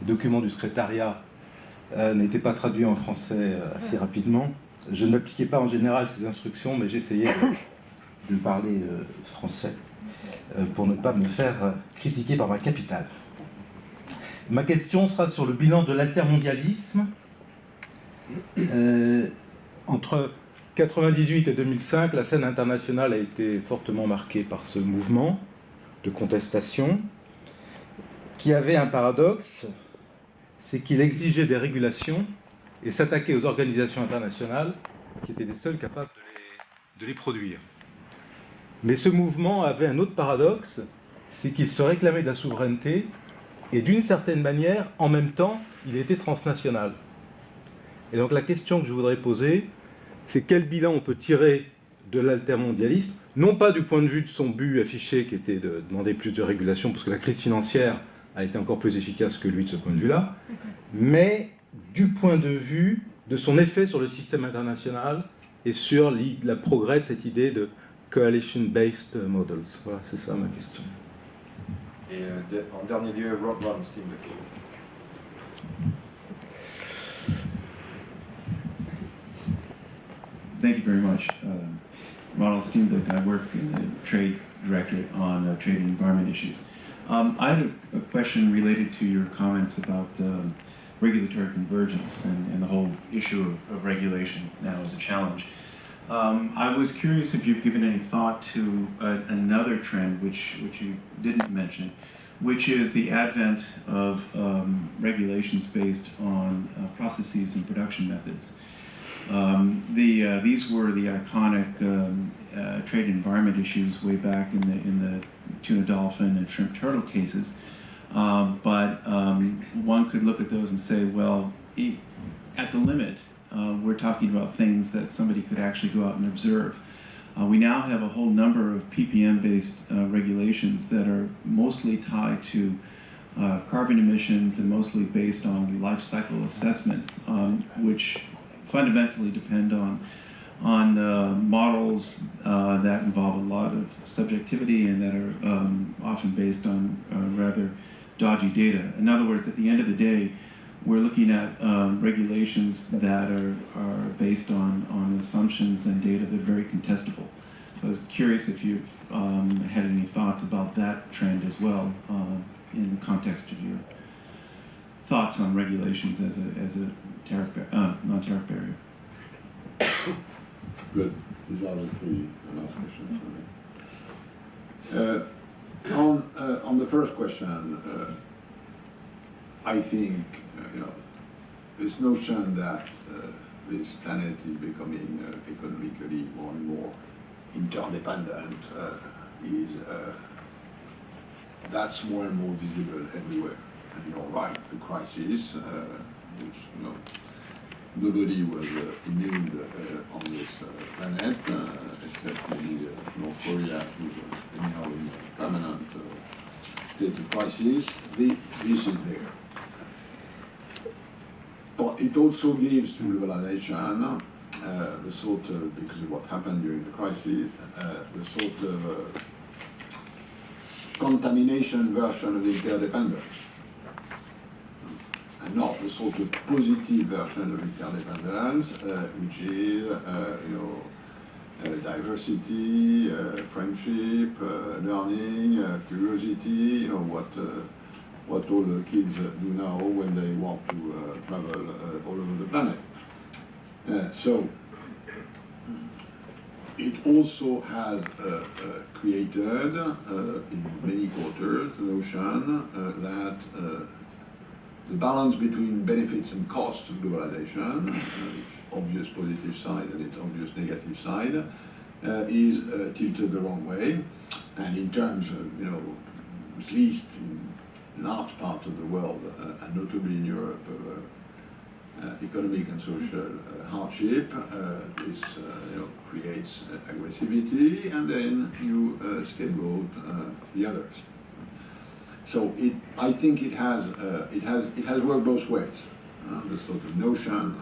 les documents du secrétariat n'étaient pas traduits en français assez rapidement. Je n'appliquais pas en général ces instructions, mais j'essayais de parler français pour ne pas me faire critiquer par ma capitale. Ma question sera sur le bilan de l'altermondialisme. Entre 1998 et 2005, la scène internationale a été fortement marquée par ce mouvement de contestation qui avait un paradoxe, c'est qu'il exigeait des régulations et s'attaquait aux organisations internationales qui étaient les seules capables de les produire. Mais ce mouvement avait un autre paradoxe, c'est qu'il se réclamait de la souveraineté et d'une certaine manière, en même temps, il était transnational. Et donc la question que je voudrais poser, c'est quel bilan on peut tirer de l'altermondialisme, non pas du point de vue de son but affiché qui était de demander plus de régulation, parce que la crise financière a été encore plus efficace que lui de ce point de vue-là, mais du point de vue de son effet sur le système international et sur le progrès de cette idée de coalition-based models. Voilà, c'est ça ma question. Et en dernier lieu, Ron Steenbeck. Thank you very much. Ronald Steenbeck. I work in the Trade Directorate on trade and environment issues. I had a question related to your comments about regulatory convergence and the whole issue of regulation now as a challenge. I was curious if you've given any thought to another trend which you didn't mention, which is the advent of regulations based on processes and production methods. These were the iconic trade and environment issues way back in the tuna dolphin and shrimp turtle cases. But one could look at those and say, well, at the limit, we're talking about things that somebody could actually go out and observe. We now have a whole number of PPM-based regulations that are mostly tied to carbon emissions and mostly based on life cycle assessments, which fundamentally depend on models that involve a lot of subjectivity and that are often based on rather dodgy data. In other words, at the end of the day, we're looking at regulations that are based on assumptions and data that are very contestable. So I was curious if you've had any thoughts about that trend as well in the context of your thoughts on regulations as a tariff, non-tariff barrier. Good. These are the three last questions for me. On the first question, I think this notion that this planet is becoming economically more and more interdependent that's more and more visible everywhere. And you're right, the crisis, which nobody was immune on this planet, except maybe North Korea, who's anyhow in a permanent state of crisis. This is there. But it also gives to globalization the sort of, because of what happened during the crisis, the sort of contamination version of interdependence. And not the sort of positive version of interdependence, which is, diversity, friendship, learning, curiosity, what all the kids do now when they want to travel all over the planet. So it also has created in many quarters the notion that the balance between benefits and costs of globalization, its obvious positive side and its obvious negative side, is tilted the wrong way. And in terms of, at least in large parts of the world, and notably in Europe, economic and social hardship, this creates aggressivity, and then you scapegoat the others. So I think it has worked both ways. The sort of notion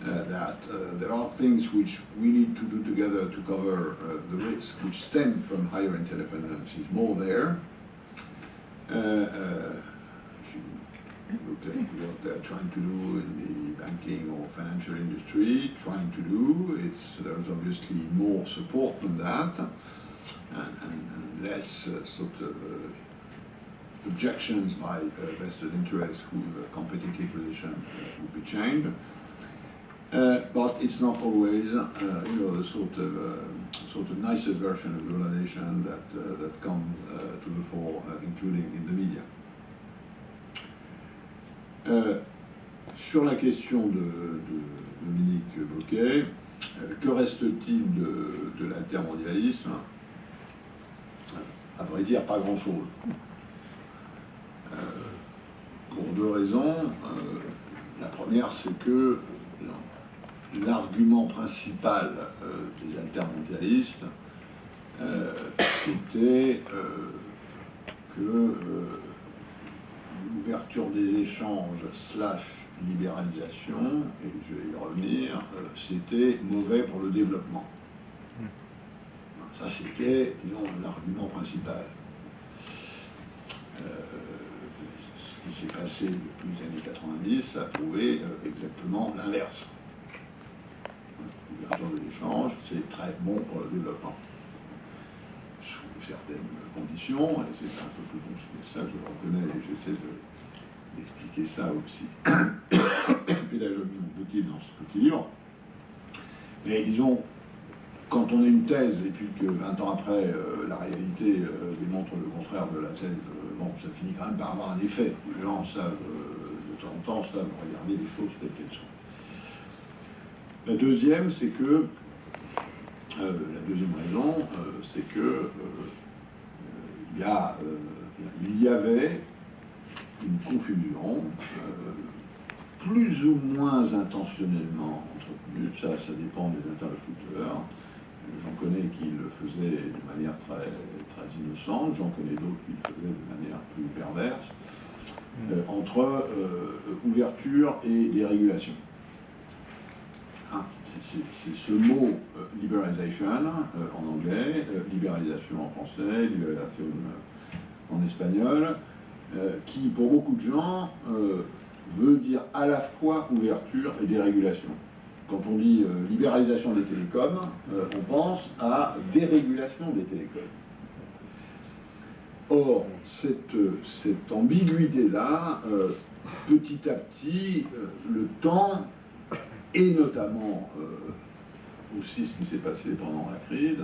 that there are things which we need to do together to cover the risk which stem from higher interdependence is more there. If you what they're trying to do in the banking or financial industry, there's obviously more support than that, and less sort of objections by vested interests whose competitive position would be changed. But it's not always, the sort of nicest version of globalization that comes to the fore, including in the media. Sur la question de Dominique Bocquet, que reste-t-il de l'intermondialisme? À vrai dire, pas grand-chose. Pour deux raisons. La première, c'est que l'argument principal des altermondialistes était que l'ouverture des échanges / libéralisation, et je vais y revenir, c'était mauvais pour le développement. Ça, c'était, l'argument principal. Ce qui s'est passé depuis les années 90 a prouvé exactement l'inverse. L'ouverture de l'échange, c'est très bon pour le développement. Sous certaines conditions, et c'est un peu plus compliqué que ça, je le reconnais, et j'essaie d'expliquer ça aussi pédagogiquement possible dans ce petit livre. Mais disons, quand on a une thèse, et puis que 20 ans après, la réalité démontre le contraire de la thèse, ça finit quand même par avoir un effet. Les gens savent, de temps en temps, savent regarder les choses telles qu'elles sont. La deuxième, c'est que la deuxième raison, c'est que il y avait une confusion plus ou moins intentionnellement entretenue, ça dépend des interlocuteurs. J'en connais qui le faisaient de manière très, très innocente, j'en connais d'autres qui le faisaient de manière plus perverse, entre ouverture et dérégulation. C'est ce mot liberalisation en anglais, libéralisation en français, libéralisation en espagnol, qui pour beaucoup de gens veut dire à la fois ouverture et dérégulation. Quand on dit libéralisation des télécoms, on pense à dérégulation des télécoms. Or, cette ambiguïté-là, petit à petit, le temps, et notamment aussi ce qui s'est passé pendant la crise,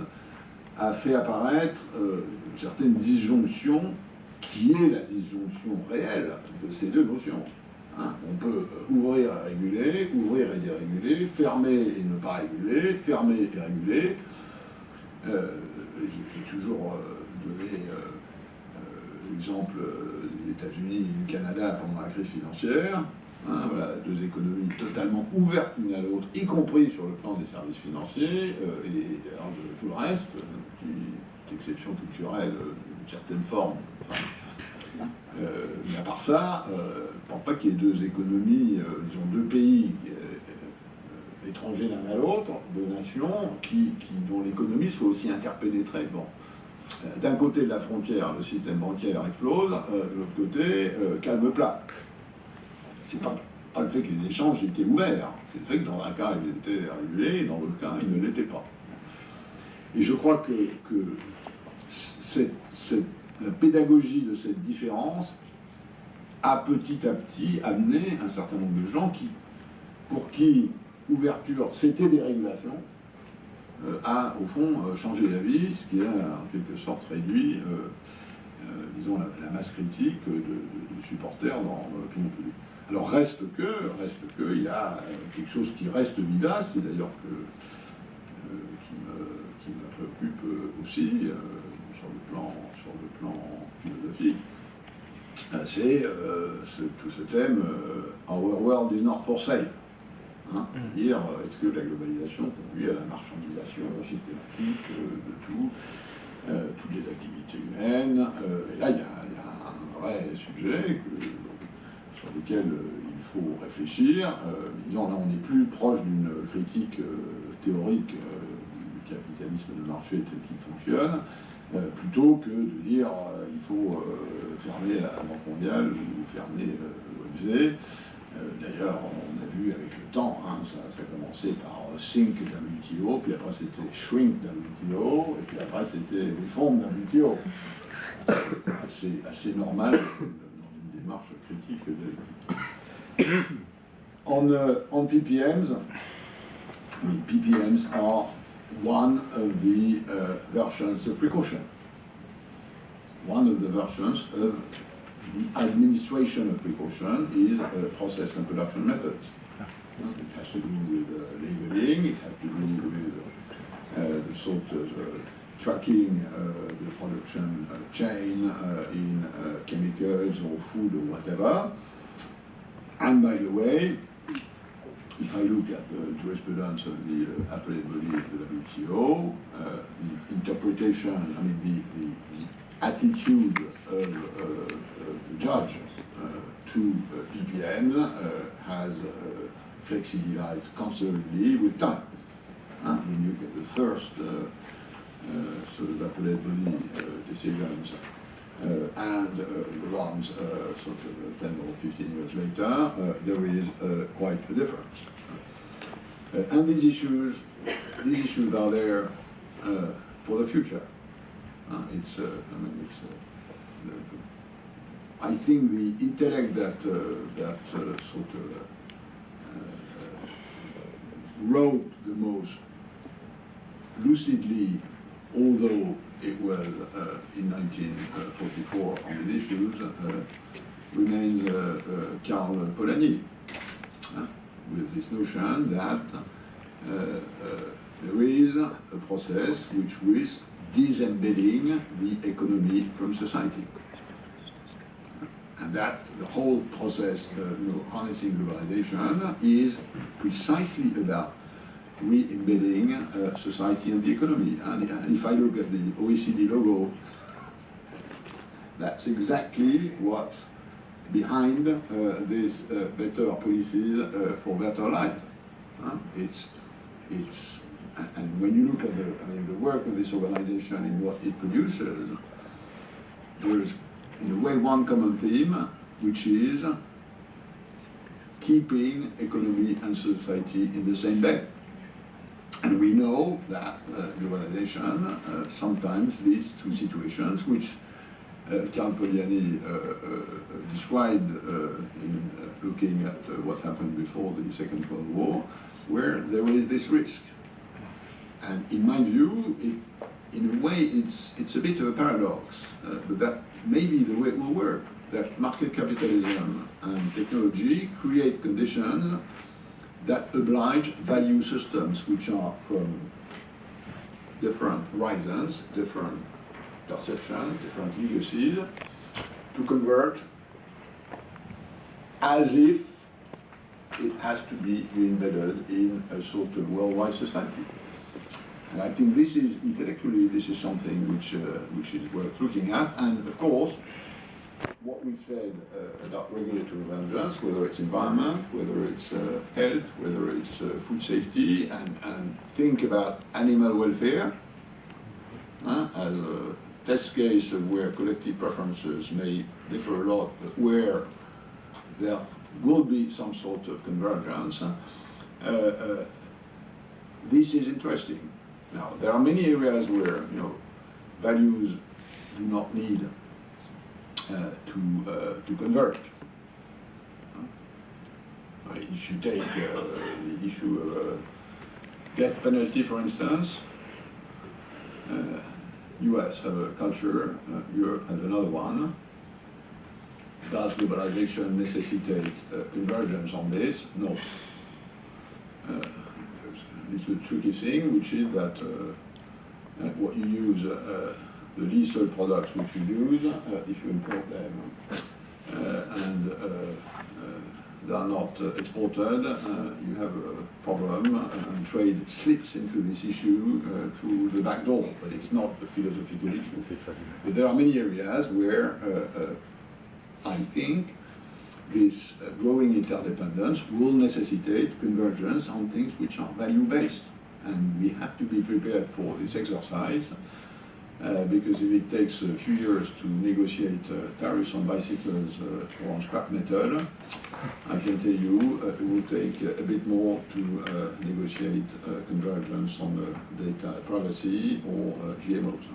a fait apparaître une certaine disjonction qui est la disjonction réelle de ces deux notions. On peut ouvrir et réguler, ouvrir et déréguler, fermer et ne pas réguler, fermer et réguler. J'ai toujours donné l'exemple des États-Unis et du Canada pendant la crise financière. Voilà, deux économies totalement ouvertes l'une à l'autre, y compris sur le plan des services financiers, et alors, tout le reste, petite exception culturelle d'une certaine forme. Mais à part ça, je ne pense pas qu'il y ait deux économies, disons deux pays étrangers l'un à l'autre, deux nations, dont l'économie soit aussi interpénétrée. Bon. D'un côté de la frontière, le système bancaire explose, de l'autre côté, calme plat. C'est pas le fait que les échanges étaient ouverts, c'est le fait que dans un cas ils étaient régulés, et dans l'autre cas ils ne l'étaient pas. Et je crois que la pédagogie de cette différence a petit à petit amené un certain nombre de gens pour qui ouverture c'était dérégulation, a au fond changé d'avis, ce qui a en quelque sorte réduit disons la masse critique de supporters dans l'opinion publique. Alors reste que il y a quelque chose qui reste vivace, et d'ailleurs qui me préoccupe aussi sur le plan philosophique, c'est tout ce thème Our world is not for sale. C'est-à-dire, est-ce que la globalisation conduit à la marchandisation systématique de tout, toutes les activités humaines, et là il y a un vrai sujet sur lequel il faut réfléchir. Disons, là, on est plus proche d'une critique théorique du capitalisme de marché tel qu'il fonctionne, plutôt que de dire il faut fermer la Banque mondiale ou fermer l'OMC. d'ailleurs, on a vu avec le temps, hein, ça a commencé par Think WTO, puis après c'était Shrink WTO, et puis après c'était Reform WTO. Assez normal dans une démarche critique d'analytique. On PPMs, I mean, PPMs are one of the versions of precaution. One of the versions of the administration of precaution is process and production methods. It has to do with labeling, it has to do with the sort of tracking the production chain in chemicals or food or whatever. And by the way, if I look at the jurisprudence of the appellate body of the WTO, the interpretation, I mean the attitude of the judge to PPM has flexibilized considerably with time. When you get the first sort of appellate body decisions and the ones sort of 10 or 15 years later, there is quite a difference. And these issues are there for the future. I think the intellect that sort of wrote the most lucidly, although it was in 1944 on these issues, remains Karl Polanyi, with this notion that there is a process which risks disembedding the economy from society. And that the whole process of harnessing globalization is precisely about re-embedding society and the economy. And if I look at the OECD logo, that's exactly what's behind this better policies for better life. And when you look at the work of this organization in what it produces, there's in a way one common theme, which is keeping economy and society in the same bed. And we know that globalization sometimes leads to situations which Karl Polanyi described in looking at what happened before the Second World War, where there is this risk. And in my view, in a way, it's a bit of a paradox, but that may be the way it will work, that market capitalism and technology create conditions that oblige value systems which are from different horizons, different perceptions, different legacies, to converge as if it has to be embedded in a sort of worldwide society. And I think this is, intellectually, this is something which is worth looking at. And of course, what we said about regulatory vengeance, whether it's environment, whether it's health, whether it's food safety, and think about animal welfare as a test case of where collective preferences may differ a lot, but where there will be some sort of convergence. This is interesting. Now, there are many areas where values do not need to converge. If you take the issue of death penalty, for instance, US have a culture, Europe has another one. Does globalization necessitate convergence on this? No. There's a tricky thing, which is that what you use, the lethal products which you use, if you import them and they are not exported, you have a problem, and trade slips into this issue through the back door, but it's not a philosophical issue. But there are many areas where I think this growing interdependence will necessitate convergence on things which are value-based. And we have to be prepared for this exercise Because if it takes a few years to negotiate tariffs on bicycles or on scrap metal, I can tell you it will take a bit more to negotiate convergence on data privacy or GMOs.